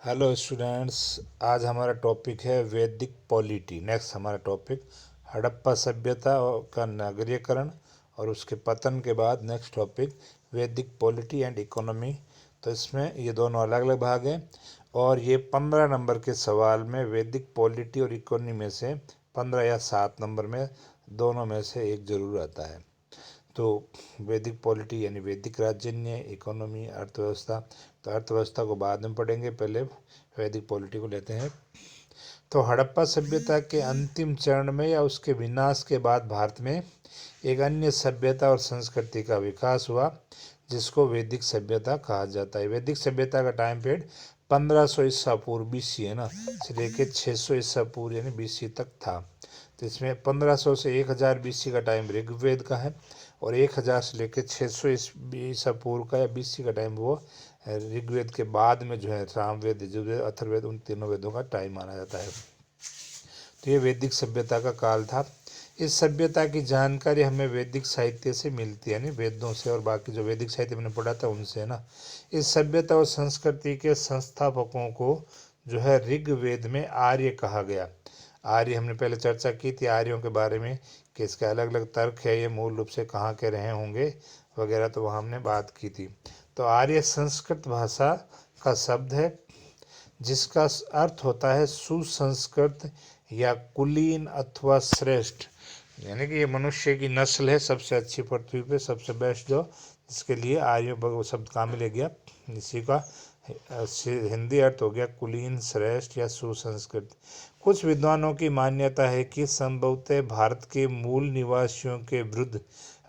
Hello students. आज हमारा topic है वैदिक पॉलिटी। नेक्स्ट हमारा टॉपिक हड़प्पा सभ्यता का नगरीकरण और उसके पतन के बाद नेक्स्ट टॉपिक वैदिक पॉलिटी एंड इकोनॉमी। तो इसमें ये दोनों अलग अलग भाग हैं और ये 15 नंबर के सवाल में वैदिक पॉलिटी और इकोनॉमी में से 15 या 7 नंबर में दोनों में से एक जरूर आता है। तो वैदिक पॉलिटी यानी वैदिक राजन्य, इकोनॉमी अर्थव्यवस्था। तो अर्थव्यवस्था को बाद में पढ़ेंगे, पहले वैदिक पॉलिटी को लेते हैं। तो हड़प्पा सभ्यता के अंतिम चरण में या उसके विनाश के बाद भारत में एक अन्य सभ्यता और संस्कृति का विकास हुआ जिसको वैदिक सभ्यता कहा जाता है। वैदिक सभ्यता का टाइम पीरियड 1500 ईसा पूर्व बीसी है ना, से लेके 600 ईसा पूर्व यानी बीसी तक था। तो इसमें 1500 से 1000 बीसी का टाइम ऋग्वेद का है और 1000 से लेकर 600 ईसा पूर्व का या बीसी का टाइम वो ऋग्वेद के बाद में जो है सामवेद, यजुर्वेद, अथर्ववेद, उन तीनों वेदों का टाइम माना जाता है। तो ये वैदिक सभ्यता का काल था। इस सभ्यता की जानकारी हमें वैदिक साहित्य से मिलती है, यानी वेदों से, और बाकी जो वैदिक साहित्य मैंने पढ़ा था उनसे, है ना। इस सभ्यता और संस्कृति के संस्थापकों को जो है ऋग्वेद में आर्य कहा गया। आर्य हमने पहले चर्चा की थी आर्यों के बारे में कि इसके अलग अलग तर्क है, ये मूल रूप से कहाँ के रहे होंगे वगैरह, तो वहाँ हमने बात की थी। तो आर्य संस्कृत भाषा का शब्द है जिसका अर्थ होता है सुसंस्कृत या कुलीन अथवा श्रेष्ठ, यानी कि ये मनुष्य की नस्ल है सबसे अच्छी पृथ्वी पे, सबसे बेस्ट, जो जिसके लिए आर्य शब्द काम में ले गया। इसी का हिंदी अर्थ हो गया कुलीन, श्रेष्ठ या सुसंस्कृत। कुछ विद्वानों की मान्यता है कि संभवतः भारत के मूल निवासियों के विरुद्ध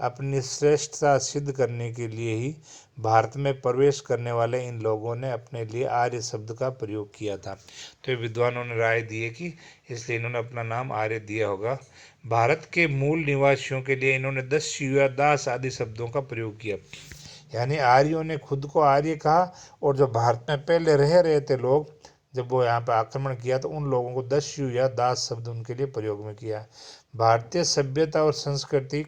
अपनी श्रेष्ठता सिद्ध करने के लिए ही भारत में प्रवेश करने वाले इन लोगों ने अपने लिए आर्य शब्द का प्रयोग किया था। तो ये विद्वानों ने राय दी है कि इसलिए इन्होंने अपना नाम आर्य दिया होगा। भारत के मूल निवासियों के लिए इन्होंने दस्यु या दास आदि शब्दों का प्रयोग किया, यानी आर्यों ने खुद को आर्य कहा और जो भारत में पहले रह रहे थे लोग, जब वो यहाँ पर आक्रमण किया तो उन लोगों को दस्यु या दास शब्द उनके लिए प्रयोग में किया। भारतीय सभ्यता और संस्कृति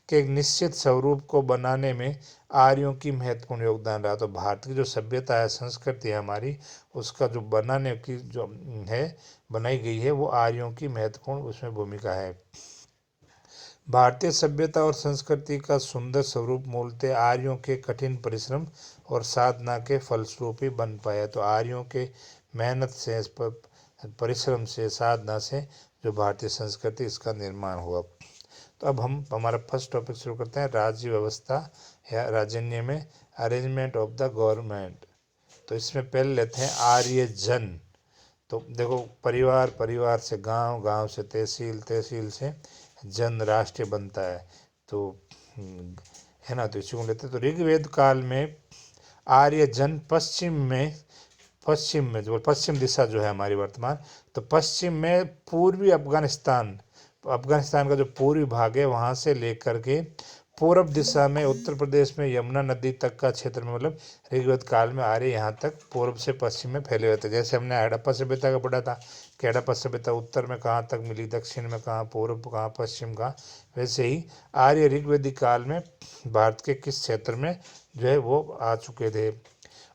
के एक निश्चित स्वरूप को बनाने में आर्यों की महत्वपूर्ण योगदान रहा। तो भारत की जो सभ्यता है, संस्कृति है हमारी, उसका जो बनाने की जो है बनाई गई है, वो आर्यों की महत्वपूर्ण उसमें भूमिका है। भारतीय सभ्यता और संस्कृति का सुंदर स्वरूप मूलतः आर्यों के कठिन परिश्रम और साधना के फलस्वरूप ही बन पाया। तो आर्यों के मेहनत से, परिश्रम से, साधना से जो भारतीय संस्कृति, इसका निर्माण हुआ। तो अब हम हमारा फर्स्ट टॉपिक शुरू करते हैं, राज्य व्यवस्था या राजन्य में अरेंजमेंट ऑफ द गवर्नमेंट। तो इसमें पहले लेते हैं आर्य जन। तो देखो, परिवार, परिवार से गांव, गांव से तहसील, तहसील से जन राष्ट्र बनता है। तो है ना, तो इसी को लेते हैं। तो ऋग्वेद काल में आर्य जन पश्चिम में जो पश्चिम दिशा जो है हमारी वर्तमान, तो पश्चिम में पूर्वी अफगानिस्तान, अफगानिस्तान का जो पूर्वी भाग है वहाँ से लेकर के पूर्व दिशा में उत्तर प्रदेश में यमुना नदी तक का क्षेत्र में, मतलब ऋग्वेद काल में आर्य यहाँ तक पूर्व से पश्चिम में फैले हुए थे। जैसे हमने हड़प्पा सभ्यता का पढ़ा था कि हड़प्पा सभ्यता उत्तर में कहाँ तक मिली, दक्षिण में कहाँ, पूर्व कहाँ, पश्चिम कहाँ, वैसे ही आर्य ऋग्वेदिक काल में भारत के किस क्षेत्र में जो है वो आ चुके थे।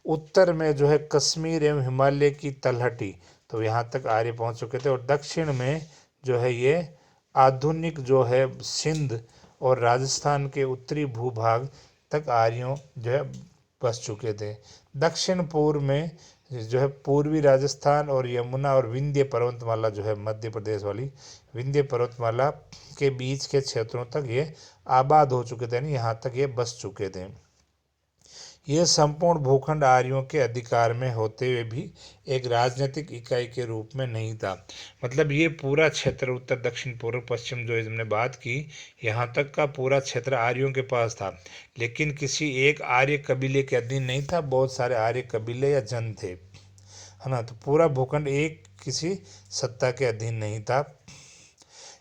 उत्तर में जो है कश्मीर एवं हिमालय की तलहटी, तो यहाँ तक आर्य पहुँच चुके थे। और दक्षिण में जो है ये आधुनिक जो है सिंध और राजस्थान के उत्तरी भूभाग तक आर्यों जो है बस चुके थे। दक्षिण पूर्व में जो है पूर्वी राजस्थान और यमुना और विंध्य पर्वतमाला जो है मध्य प्रदेश वाली विंध्य पर्वतमाला के बीच के क्षेत्रों तक ये आबाद हो चुके थे, यानी यहाँ तक ये बस चुके थे। यह संपूर्ण भूखंड आर्यों के अधिकार में होते हुए भी एक राजनीतिक इकाई के रूप में नहीं था। मतलब ये पूरा क्षेत्र उत्तर, दक्षिण, पूर्व, पश्चिम जो हमने बात की, यहाँ तक का पूरा क्षेत्र आर्यों के पास था, लेकिन किसी एक आर्य कबीले के अधीन नहीं था। बहुत सारे आर्य कबीले या जन थे, है ना। तो पूरा भूखंड एक किसी सत्ता के अधीन नहीं था।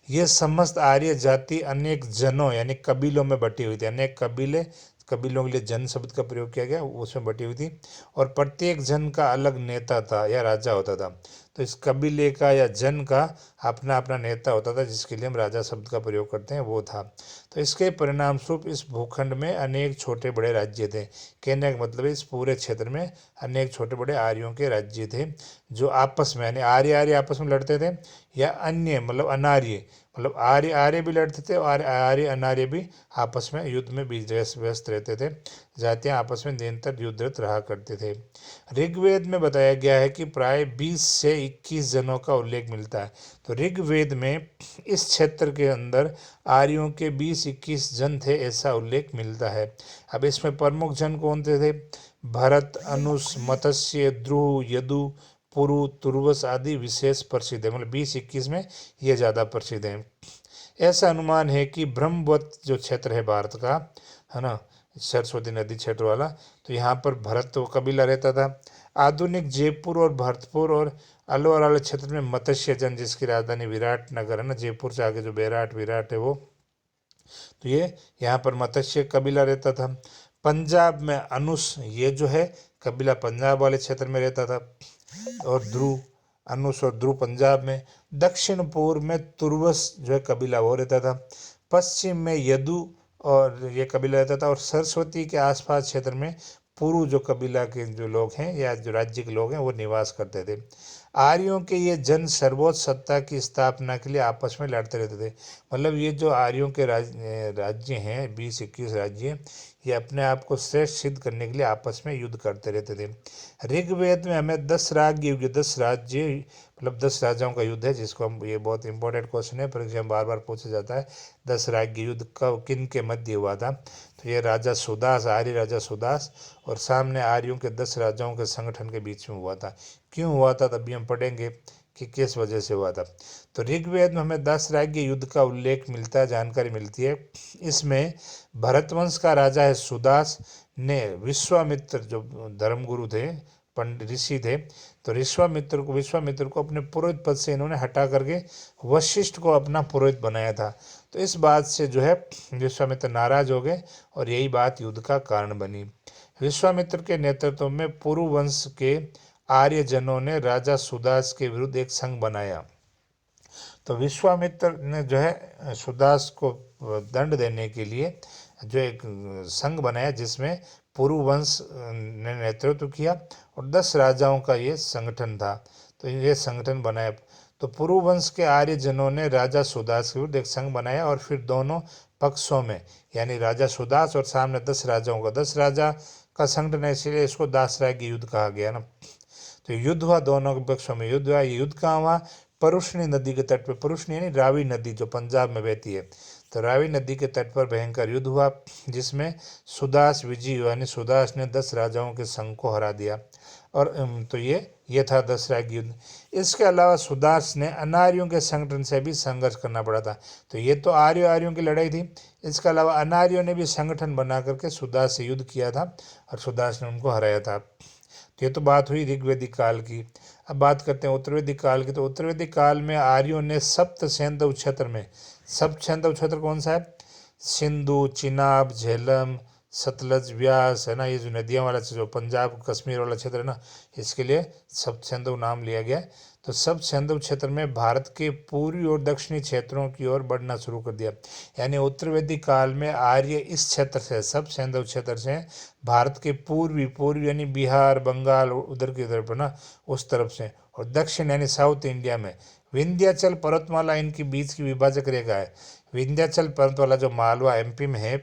यह समस्त आर्य जाति अनेक जनों यानी कबीलों में बटी हुई थी। अनेक कबीलों के लिए जन शब्द का प्रयोग किया गया, उसमें बटी हुई थी। और प्रत्येक जन का अलग नेता था या राजा होता था। तो इस कबीले का या जन का अपना अपना नेता होता था, जिसके लिए हम राजा शब्द का प्रयोग करते हैं, वो था। तो इसके परिणाम स्वरूप इस भूखंड में अनेक छोटे बड़े राज्य थे। कहने का मतलब है इस पूरे क्षेत्र में अनेक छोटे बड़े आर्यों के राज्य थे, जो आपस में, यानी आर्य आर्य आपस में लड़ते थे, या अन्य मतलब अनार्य, मतलब आर्य आर्य भी लड़ते थे और आर्य अनार्य भी आपस में युद्ध में बीच व्यस्त रहते थे। जातियां आपस में निरंतर युद्धरत रहा करते थे। ऋग्वेद में बताया गया है कि प्राय 20 से 21 जनों का उल्लेख मिलता है। तो ऋग्वेद में इस क्षेत्र के अंदर आर्यों के 20-21 जन थे, ऐसा उल्लेख मिलता है। अब इसमें प्रमुख जन कौन थे? भरत, अनुस, मत्स्य, ध्रुव, यदु, पुरु, तुर्वस आदि विशेष प्रसिद्ध है। मतलब 20-21 में ये ज़्यादा प्रसिद्ध हैं। ऐसा अनुमान है कि ब्रह्मवत जो क्षेत्र है भारत का, है ना, सरस्वती नदी क्षेत्र वाला, तो यहाँ पर भरत तो कबीला रहता था। आधुनिक जयपुर और भरतपुर और अलवर वाले क्षेत्र में मत्स्य जन, जिसकी राजधानी विराट नगर है ना, जयपुर से आगे जो बैराट विराट है वो, तो ये यहाँ पर मत्स्य कबीला रहता था। पंजाब में अनुस, ये जो है कबीला पंजाब वाले क्षेत्र में रहता था, और ध्रुव, अनुस और ध्रुव पंजाब में। दक्षिण पूर्व में तुर्वस जो है कबीला वो रहता था। पश्चिम में यदु और ये कबीला रहता था, और सरस्वती के आसपास क्षेत्र में पुरु जो कबीला के जो लोग हैं या जो राज्य के लोग हैं वो निवास करते थे। आर्यों के ये जन सर्वोच्च सत्ता की स्थापना के लिए आपस में लड़ते रहते थे। मतलब ये जो आर्यों के राज्य हैं, 20-21 राज्य, ये अपने आप को श्रेष्ठ सिद्ध करने के लिए आपस में युद्ध करते रहते थे। ऋग्वेद में हमें 10 राज्य युद्ध, 10 राज्य मतलब 10 राजाओं का युद्ध है, जिसको हम, ये बहुत इंपॉर्टेंट क्वेश्चन है, पर एग्जाम बार बार पूछा जाता है, 10 राज्य युद्ध कब किन के मध्य हुआ था? तो ये राजा सुदास, आर्य राजा सुदास और सामने आर्यों के 10 राजाओं के संगठन के बीच में हुआ था। क्यों हुआ था तभी हम पढ़ेंगे कि किस वजह से हुआ था। तो ऋग्वेद में हमें 10 राज्य युद्ध का उल्लेख मिलता है, जानकारी मिलती है। इसमें भरतवंश का राजा है सुदास ने विश्वामित्र जो धर्मगुरु थे, पंडित ऋषि थे, तो विश्वामित्र को अपने पुरोहित पद से इन्होंने हटा करके वशिष्ठ को अपना पुरोहित बनाया था। तो इस बात से जो है विश्वामित्र नाराज हो गए और यही बात युद्ध का कारण बनी। विश्वामित्र के नेतृत्व में पुरु वंश के आर्यजनों ने राजा सुदास के विरुद्ध एक संघ बनाया। तो विश्वामित्र ने जो है सुदास को दंड देने के लिए जो एक संघ बनाया, जिसमें पुरु वंश ने नेतृत्व किया और 10 राजाओं का ये संगठन था। तो ये संगठन बनाया, तो पुरु वंश के आर्यजनों ने राजा सुदास के विरुद्ध एक संघ बनाया और फिर दोनों पक्षों में, यानी राजा सुदास और सामने 10 राजाओं का, 10 राजा का संगठन है, इसीलिए इसको दासराय युद्ध कहा गया ना। तो युद्ध हुआ, दोनों के पक्षों में युद्ध हुआ। ये युद्ध कहाँ हुआ? परुष्णी नदी के तट पर। परुष्णी यानी रावी नदी जो पंजाब में बहती है, तो रावी नदी के तट पर भयंकर युद्ध हुआ, जिसमें सुदास विजयी हुआ, यानी सुदास ने 10 राजाओं के संघ को हरा दिया। और तो ये था 10 राज्य युद्ध। इसके अलावा सुदास ने अनार्यों के संगठन से भी संघर्ष करना पड़ा था। तो ये तो आर्यों की लड़ाई थी। इसके अलावा अनार्यों ने भी संगठन बना करके सुदास से युद्ध किया था और सुदास ने उनको हराया था। तो ये तो बात हुई ऋग्वैदिक काल की। अब बात करते हैं उत्तरवैदिक काल की। तो उत्तरवैदिक काल में आर्यों ने सप्त सैंधव क्षेत्र में, सप्त सैंधव क्षेत्र कौन सा है? सिंधु, चिनाब, झेलम, सतलज, व्यास, है ना, ये जो नदियाँ वाला जो पंजाब कश्मीर वाला क्षेत्र है ना, इसके लिए सप्त सैंधव नाम लिया गया। तो सप्त सैंधव क्षेत्र में भारत के पूर्वी और दक्षिणी क्षेत्रों की ओर बढ़ना शुरू कर दिया। यानी उत्तरवैदिक काल में आर्य इस क्षेत्र से, सप्त सैंधव क्षेत्र से भारत के पूर्वी यानी बिहार, बंगाल उधर की तरफ ना, उस तरफ से, और दक्षिण यानी साउथ इंडिया में विंध्याचल पर्वतमाला इनके बीच की विभाजक रेखा है। विंध्याचल पर्वतमाला जो मालवा एमपी में है,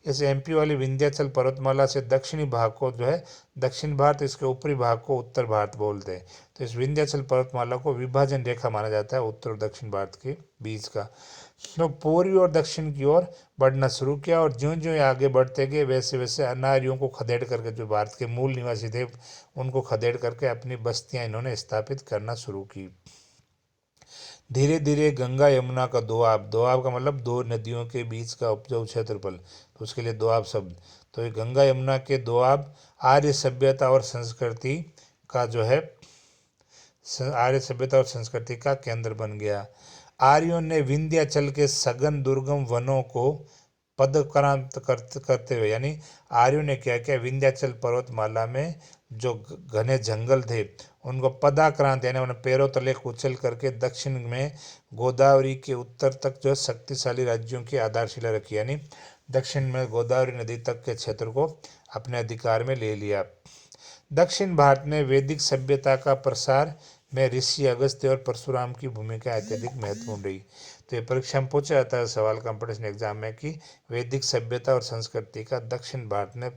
इस एमपी वाली विंध्याचल पर्वतमाला से दक्षिणी भाग को जो है दक्षिण भारत, इसके ऊपरी भाग को उत्तर भारत बोलते हैं। तो इस विंध्याचल पर्वतमाला को विभाजन रेखा माना जाता है उत्तर और दक्षिण भारत के बीच का। तो पूर्वी और दक्षिण की ओर बढ़ना शुरू किया, और ज्यों ज्यों आगे बढ़ते गए वैसे वैसे अनार्यों को खदेड़ करके, जो भारत के मूल निवासी थे उनको खदेड़ करके अपनी बस्तियां इन्होंने स्थापित करना शुरू की। धीरे धीरे गंगा यमुना का दोआब, दोआब का मतलब दो नदियों के बीच का उपजाऊ क्षेत्रफल, तो उसके लिए दोआब शब्द। तो ये गंगा यमुना के दोआब आर्य सभ्यता और संस्कृति का जो है आर्य सभ्यता और संस्कृति का केंद्र बन गया। आर्यों ने विंध्याचल के सघन दुर्गम वनों को पदक्रांत करते हुए, यानी आर्यों ने क्या किया, विंध्याचल पर्वतमाला में जो घने जंगल थे उनको पदाक्रांत यानी उन्हें पैरों तले कुचल करके दक्षिण में गोदावरी के उत्तर तक जो शक्तिशाली राज्यों की आधारशिला रखी, यानी दक्षिण में गोदावरी नदी तक के क्षेत्र को अपने अधिकार में ले लिया। दक्षिण भारत में वैदिक सभ्यता का प्रसार में ऋषि अगस्त्य और परशुराम की भूमिका अत्यधिक महत्वपूर्ण रही। तो ये परीक्षा में पूछा जाता है सवाल कंपटीशन एग्जाम में कि वैदिक सभ्यता और संस्कृति का दक्षिण भारत में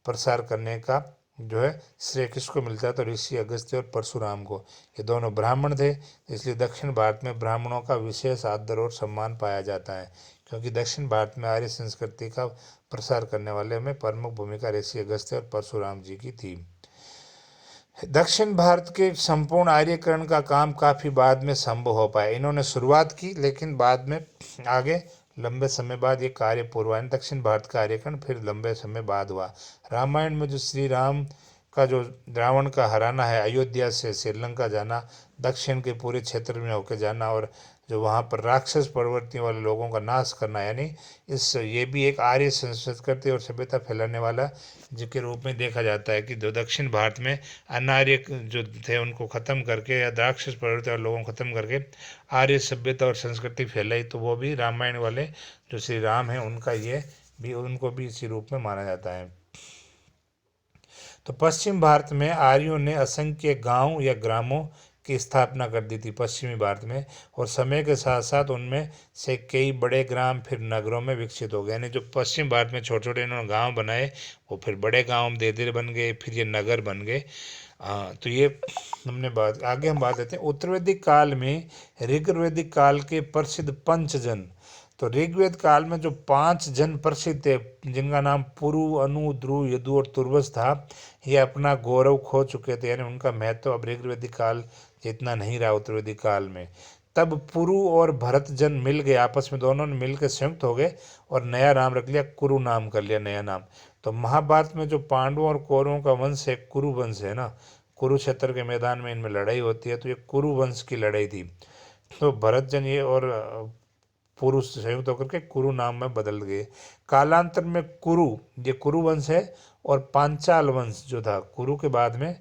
प्रसार करने का जो है श्रेय किसको मिलता है, तो ऋषि अगस्त्य और परशुराम को। ये दोनों ब्राह्मण थे, इसलिए दक्षिण भारत में ब्राह्मणों का विशेष आदर और सम्मान पाया जाता है, क्योंकि दक्षिण भारत में आर्य संस्कृति का प्रसार करने वाले में प्रमुख भूमिका ऋषि अगस्त्य और परशुराम जी की थी। दक्षिण भारत के संपूर्ण आर्यकरण का काम काफ़ी बाद में संभव हो पाया। इन्होंने शुरुआत की लेकिन बाद में आगे लंबे समय बाद ये कार्य पूर्ण हुआ। दक्षिण भारत का आर्यकरण फिर लंबे समय बाद हुआ। रामायण में जो श्री राम का जो रावण का हराना है, अयोध्या से श्रीलंका जाना, दक्षिण के पूरे क्षेत्र में होकर जाना और जो वहाँ पर राक्षस प्रवृत्ति वाले लोगों का नाश करना, यानी ये भी एक आर्य संस्कृति और सभ्यता फैलाने वाला जिसके रूप में देखा जाता है कि जो दक्षिण भारत में अनार्य जो थे उनको ख़त्म करके या राक्षस प्रवृत्ति वाले लोगों को ख़त्म करके आर्य सभ्यता और संस्कृति फैलाई, तो वो भी रामायण वाले जो श्री राम हैं उनका ये भी उनको भी इसी रूप में माना जाता है। तो पश्चिम भारत में आर्यों ने असंख्य गांव या ग्रामों की स्थापना कर दी थी पश्चिमी भारत में, और समय के साथ साथ उनमें से कई बड़े ग्राम फिर नगरों में विकसित हो गए। यानी जो पश्चिम भारत में छोटे छोटे इन्होंने गांव बनाए वो फिर बड़े गांव धीरे धीरे बन गए, फिर ये नगर बन गए। तो ये हमने बात आगे हम बात लेते हैं उत्तर वैदिक काल में ऋग्वैदिक काल के प्रसिद्ध पंचजन। तो ऋग्वेद काल में जो 5 जन प्रसिद्ध थे जिनका नाम पुरु, अनु, ध्रुव, यदु और तुर्वस था, ये अपना गौरव खो चुके थे, यानी उनका महत्व अब ऋग्वैदिक काल जितना नहीं रहा उत्तर वैदिक काल में। तब पुरु और भरत जन मिल गए, आपस में दोनों ने मिलकर संयुक्त हो गए और नया नाम रख लिया, कुरु नाम कर लिया नया नाम। तो महाभारत में जो पांडवों और कौरवों का वंश है कुरु वंश है ना, कुरुक्षेत्र के मैदान में इनमें लड़ाई होती है, तो ये कुरु वंश की लड़ाई थी। तो भरत जन ये और पुरुष संयुक्त होकर के कुरु नाम में बदल गए। कालांतर में कुरु, ये कुरु वंश है, और पांचाल वंश जो था कुरु के बाद में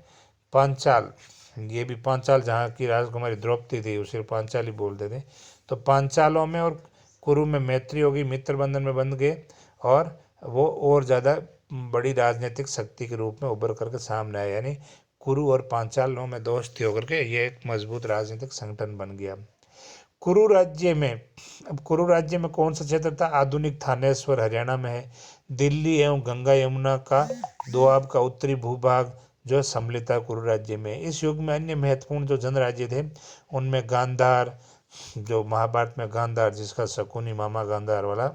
पांचाल, ये भी पांचाल जहाँ की राजकुमारी द्रौपदी थी उसे पांचाल ही बोलते थे। तो पांचालों में और कुरु में मैत्री होगी, मित्र बंधन में बंध गए और वो और ज़्यादा बड़ी राजनीतिक शक्ति के रूप में उभर करके सामने आए, यानी कुरु और पांचालों में दोस्ती होकर के ये एक मजबूत राजनीतिक संगठन बन गया। कुरु राज्य में, अब कुरु राज्य में कौन सा क्षेत्र था, आधुनिक थानेश्वर हरियाणा में है। दिल्ली एवं गंगा यमुना का दोआब का उत्तरी भूभाग जो सम्मिलित है कुरु राज्य में। इस युग में अन्य महत्वपूर्ण जो जन राज्य थे उनमें गांधार, जो महाभारत में गांधार जिसका शकुनी मामा गांधार वाला,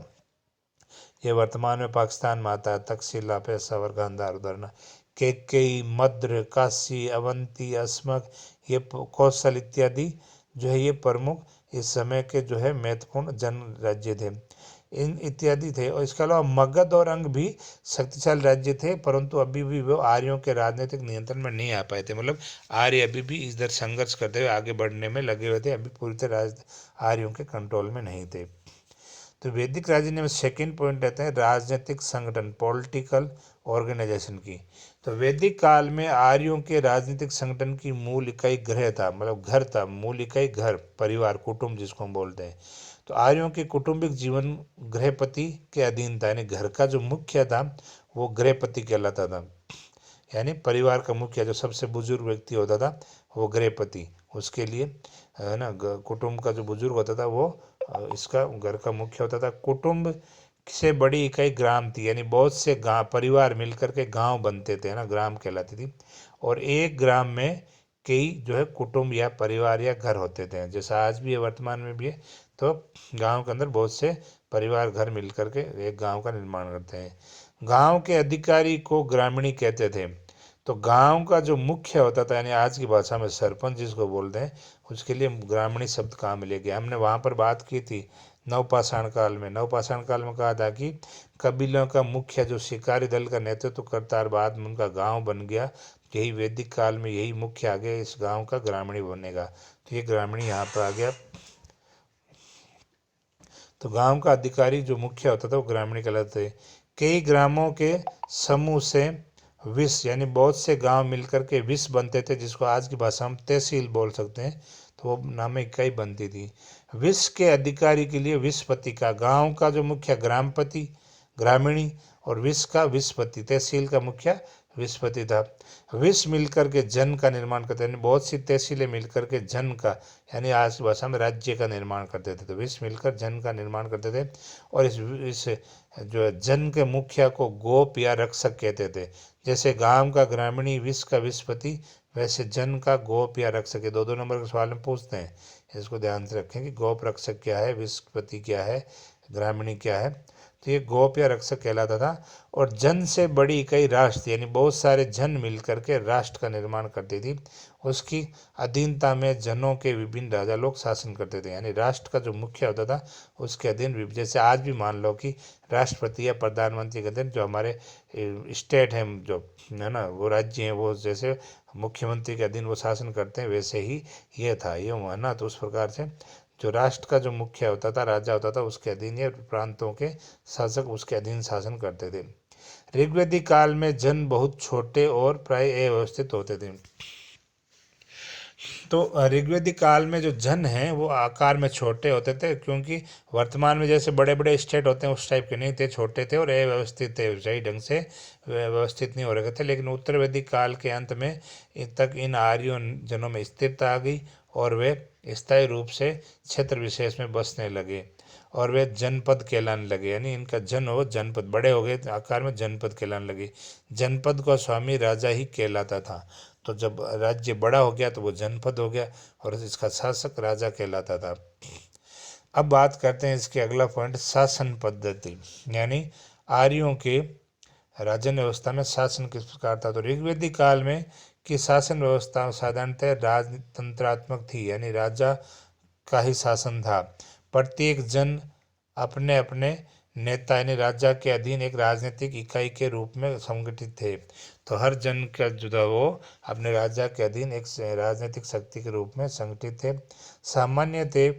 ये वर्तमान में पाकिस्तान में आता है, तक्षशिला, पेशावर, गांधार उधरना, केकई, मद्र, काशी, अवंती, अस्मक, ये कौशल इत्यादि जो है ये प्रमुख इस समय के जो है महत्वपूर्ण जन राज्य थे, इन इत्यादि थे। और इसके अलावा मगध और अंग भी शक्तिशाली राज्य थे, परंतु अभी भी वो आर्यों के राजनीतिक नियंत्रण में नहीं आ पाए थे। मतलब आर्य अभी भी इधर संघर्ष करते हुए आगे बढ़ने में लगे हुए थे, अभी पूरी तरह आर्यों के कंट्रोल में नहीं थे। तो वैदिक राजनीति में सेकेंड पॉइंट रहते हैं राजनीतिक संगठन, पॉलिटिकल ऑर्गेनाइजेशन की। तो वैदिक काल में आर्यों के राजनीतिक संगठन की मूल इकाई गृह था, मतलब घर था, मूल इकाई घर, परिवार, कुटुंब जिसको हम बोलते हैं। तो आर्यों के कौटुंबिक जीवन गृहपति के अधीन था, यानी घर का जो मुखिया था वो गृहपति कहलाता था, यानी परिवार का मुखिया जो सबसे बुजुर्ग व्यक्ति होता था वो गृहपति, उसके लिए है ना कुटुंब का जो बुजुर्ग होता था वो इसका घर का मुख्य होता था। कुटुंब से बड़ी इकाई ग्राम थी, यानी बहुत से गांव परिवार मिलकर के गांव बनते थे ना, ग्राम कहलाती थी। और एक ग्राम में कई जो है कुटुंब या परिवार या घर होते थे, जैसा आज भी है, वर्तमान में भी है। तो गांव के अंदर बहुत से परिवार घर मिलकर के एक गांव का निर्माण करते हैं। गांव के अधिकारी को ग्रामीणी कहते थे। तो गांव का जो मुख्य होता था, यानी आज की भाषा में सरपंच जिसको बोलते हैं, उसके लिए ग्रामीणी शब्द कहाँ मिलेगा। हमने वहाँ पर बात की थी नवपाषाण काल में। नवपाषाण काल में कहा था कि कबीलों का मुखिया जो शिकारी दल का नेतृत्व करता और बाद में उनका गांव बन गया, यही वैदिक काल में यही मुख्य आ गया, इस गांव का ग्रामीणी बनेगा। तो ये ग्रामीणी यहाँ पर आ गया। तो गांव का अधिकारी जो मुखिया होता था वो ग्रामीण कहलाते थे। कई ग्रामों के समूह से विस यानी बहुत से गांव मिलकर के विस बनते थे, जिसको आज की भाषा हम तहसील बोल सकते हैं। तो वो नामे इकाई बनती थी। विस के अधिकारी के लिए विसपति का, गांव का जो मुखिया ग्रामपति ग्रामीणी, और विस का विसपति, तहसील का मुखिया विसपति था। विस मिलकर के जन का निर्माण करते, यानी बहुत सी तहसीलें मिलकर के जन का, यानी आज की भाषा में राज्य का निर्माण करते थे। तो विस मिलकर जन का निर्माण करते थे। और इस जो है जन के मुखिया को गोप या रक्षक कहते थे। जैसे गांव का ग्रामीणी, विस का विसपति, वैसे जन का गोप या रक्षक। ये 2-2 नंबर के सवाल में पूछते हैं, इसको ध्यान से रखें कि गोप रक्षक क्या है, विसपति क्या है, ग्रामीणी क्या है। तो ये गोप या रक्षक कहलाता था। और जन से बड़ी इकाई राष्ट्र थी, यानी बहुत सारे जन मिलकर के राष्ट्र का निर्माण करती थी। उसकी अधीनता में जनों के विभिन्न राजा लोग शासन करते थे, यानी राष्ट्र का जो मुखिया होता था उसके अधीन, जैसे आज भी मान लो कि राष्ट्रपति या प्रधानमंत्री के अधीन जो हमारे स्टेट हैं, जो है ना, वो राज्य हैं, वो जैसे मुख्यमंत्री के अधीन वो शासन करते हैं, वैसे ही ये था, ये है ना। तो उस प्रकार से जो राष्ट्र का जो मुखिया होता था, राजा होता था, उसके अधीन या प्रांतों के शासक उसके अधीन शासन करते थे। ऋग्वेदिक काल में जन बहुत छोटे और प्राय अव्यवस्थित होते थे। तो ऋग्वेदिक काल में जो जन हैं वो आकार में छोटे होते थे, क्योंकि वर्तमान में जैसे बड़े बड़े स्टेट होते हैं उस टाइप के नहीं थे, छोटे थे और अव्यवस्थित थे, सही ढंग से व्यवस्थित नहीं हो रखे थे। लेकिन उत्तर वैदिक काल के अंत में तक इन आर्यों जनों में स्थिरता आ गई और वे स्थायी रूप से क्षेत्र विशेष में बसने लगे और वे जनपद कहलाने लगे, यानी इनका जन हो जनपद, बड़े हो गए आकार में, जनपद कहलाने लगे। जनपद का स्वामी राजा ही कहलाता था। तो जब राज्य बड़ा हो गया तो वो जनपद हो गया और इसका शासक राजा कहलाता था। अब बात करते हैं इसके अगला पॉइंट, शासन पद्धति, यानी आर्यों के राजन व्यवस्था में शासन किस प्रकार था। तो ऋग्वेदिक काल में की शासन व्यवस्था साधारणतः राजतंत्रात्मक थी, यानी राजा का ही शासन था। प्रत्येक जन अपने अपने नेता यानी राजा के अधीन एक राजनीतिक इकाई के रूप में संगठित थे। तो हर जन का जो था वो अपने राजा के अधीन एक राजनीतिक शक्ति के रूप में संगठित थे। सामान्य थे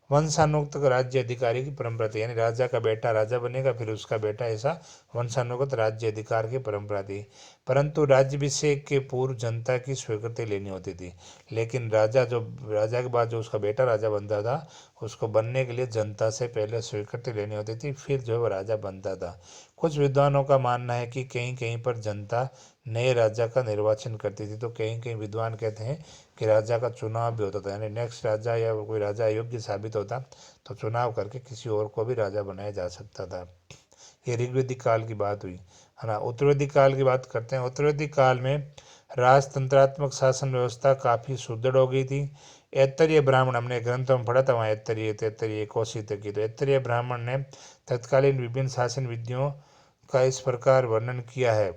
वंशानुगत राज्य अधिकारी की परंपरा थी, यानी राजा का बेटा राजा बनेगा, फिर उसका बेटा, ऐसा वंशानुगत राज्य अधिकार की परंपरा थी। परंतु राज्याभिषेक के पूर्व जनता की स्वीकृति लेनी होती थी। लेकिन राजा के बाद जो उसका बेटा राजा बनता था, उसको बनने के लिए जनता से पहले स्वीकृति लेनी होती थी, फिर जो वो राजा बनता था। कुछ विद्वानों का मानना है कि कहीं कहीं पर जनता नए राजा का निर्वाचन करती थी, तो कहीं कहीं विद्वान कहते हैं कि राजा का चुनाव भी होता था, यानी नेक्स्ट राजा या कोई राजा अयोग्य साबित होता तो चुनाव करके किसी और को भी राजा बनाया जा सकता था। ये ऋग्वेदिक काल की बात हुई, है ना। उत्तरवैदिक काल की बात करते हैं। उत्तरवैदिक काल में राजतंत्रात्मक शासन व्यवस्था काफ़ी सुदृढ़ हो गई थी। ऐतरेय ब्राह्मण, हमने ग्रंथों में पढ़ा था वहाँ ऐतरेय तैतरेय कौशिक की, तो ऐतरेय ब्राह्मण ने तत्कालीन विभिन्न शासन विधियों का इस प्रकार वर्णन किया है।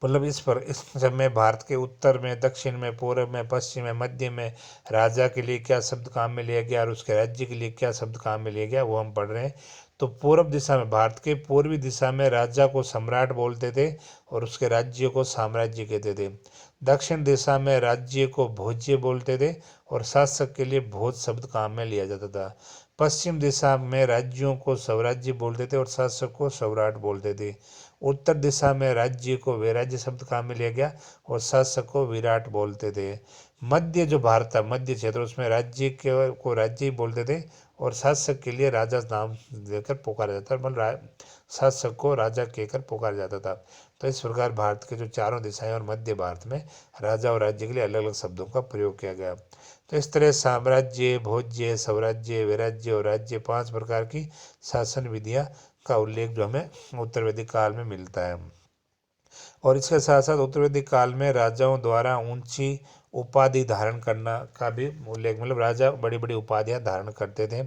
मतलब इस समय भारत के उत्तर में, दक्षिण में, पूर्व में, पश्चिम में, मध्य में राजा के लिए क्या शब्द काम में लिया गया और उसके राज्य के लिए क्या शब्द काम में लिया गया, वो हम पढ़ रहे हैं। तो पूर्व दिशा में, भारत के पूर्वी दिशा में राजा को सम्राट बोलते थे और उसके राज्य को साम्राज्य कहते थे। दक्षिण दिशा में राज्य को भोज्य बोलते थे और शासक के लिए भोज शब्द काम में लिया जाता था। पश्चिम दिशा में राज्यों को स्वराज्य बोलते थे और शासक को सम्राट बोलते थे। उत्तर दिशा में राज्य को वैराज्य शब्द काम में लिया गया और शासक को विराट बोलते थे। मध्य जो भारत था, मध्य क्षेत्र, उसमें राज्य के को राज्य ही बोलते थे और शासक के लिए राजा नाम देकर पुकारा जाता था, मतलब शासक को राजा कहकर पुकारा जाता था। तो इस प्रकार भारत के जो चारों दिशाएं और मध्य भारत में राजा और राज्य के लिए अलग अलग शब्दों का प्रयोग किया गया। तो इस तरह साम्राज्य, भोज्य, स्वराज्य, वैराज्य और राज्य 5 प्रकार की शासन विधियां का उल्लेख जो हमें उत्तर वैदिक काल में मिलता है। और इसके साथ साथ उत्तर वैदिक काल में राजाओं द्वारा ऊंची उपाधि धारण करना का भी उल्लेख, मतलब राजा बड़ी बड़ी उपाधियां धारण करते थे।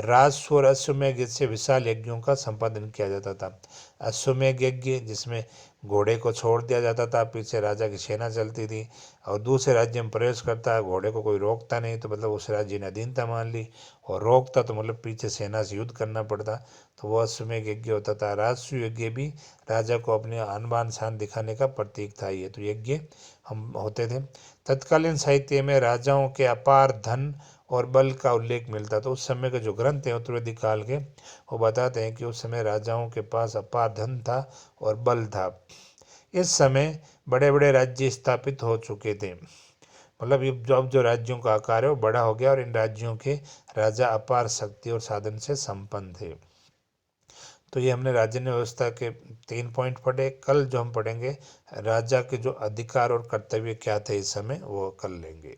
राजस्व और अश्वमेध जैसे विशाल यज्ञों का संपादन किया जाता था। अश्वमेध यज्ञ जिसमें घोड़े को छोड़ दिया जाता था, पीछे राजा की सेना चलती थी और दूसरे राज्य में प्रवेश करता है, घोड़े को कोई रोकता नहीं, तो मतलब उस राज्य ने अधीनता मान ली, और रोकता तो मतलब पीछे सेना से युद्ध करना पड़ता, तो वह अश्वमेध यज्ञ होता था। राजस्व यज्ञ भी राजा को अपने आन बान शान दिखाने का प्रतीक था। ये तो यज्ञ हम होते थे। तत्कालीन साहित्य में राजाओं के अपार धन और बल का उल्लेख मिलता, तो उस समय के जो ग्रंथ हैं उत्तर वैदिक काल के, वो बताते हैं कि उस समय राजाओं के पास अपार धन था और बल था। इस समय बड़े बड़े राज्य स्थापित हो चुके थे। मतलब ये जो राज्यों का आकार है वो बड़ा हो गया और इन राज्यों के राजा अपार शक्ति और साधन से संपन्न थे। तो ये हमने राजन्य व्यवस्था के 3 पॉइंट पढ़े। कल जो हम पढ़ेंगे राजा के जो अधिकार और कर्तव्य क्या थे इस समय, वो कर लेंगे।